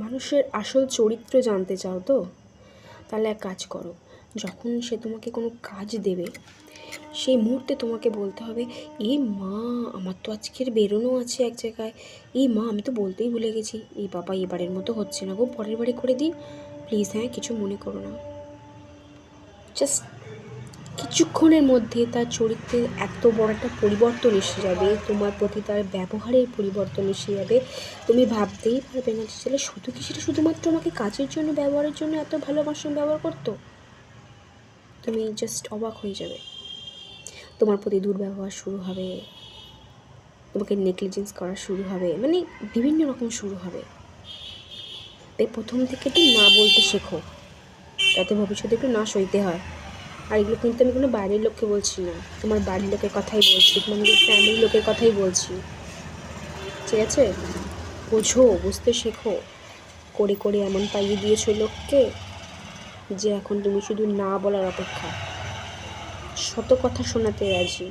মানুষের আসল চরিত্র জানতে চাও তো? তাহলে এক কাজ করো, যখন সে তোমাকে কোনো কাজ দেবে সেই মুহূর্তে তোমাকে বলতে হবে, এ মা, আমার তো আজকের বেরোনো আছে এক জায়গায়, এই মা আমি তো বলতেই ভুলে গেছি, এই বাবা এবারের মতো হচ্ছে না গো, পরের বারে করে দিই প্লিজ, হ্যাঁ কিছু মনে করো না। জাস্ট কিছুক্ষণের মধ্যে তার চরিত্রে এত বড় একটা পরিবর্তন এসে যাবে, তোমার প্রতি তার ব্যবহারের পরিবর্তন এসে যাবে, তুমি ভাবতেই পারবে না যে ছেলে শুধু কি সেটা শুধুমাত্র আমাকে কাজের জন্য ব্যবহারের জন্য এত ভালোবাসা ব্যবহার করতো। তুমি জাস্ট অবাক হয়ে যাবে, তোমার প্রতি দুর্ব্যবহার শুরু হবে, তোমাকে নেগলিজেন্স করা শুরু হবে, মানে বিভিন্ন রকম শুরু হবে। তাই প্রথম থেকে একটু না বলতে শেখো, যাতে ভবিষ্যতে একটু না সইতে হয়। আর এগুলো কিন্তু আমি কোনো বাইরের লোককে বলছি না, তোমার বাড়ির লোকের কথাই বলছি, তোমার নিজের ফ্যামিলির লোকের কথাই বলছি, ঠিক আছে? বোঝো, বুঝতে শেখো। করে করে এমন পাইয়ে দিয়েছো লোককে যে এখন তুমি শুধু না বলার অপেক্ষা, শত কথা শোনাতে রাজি।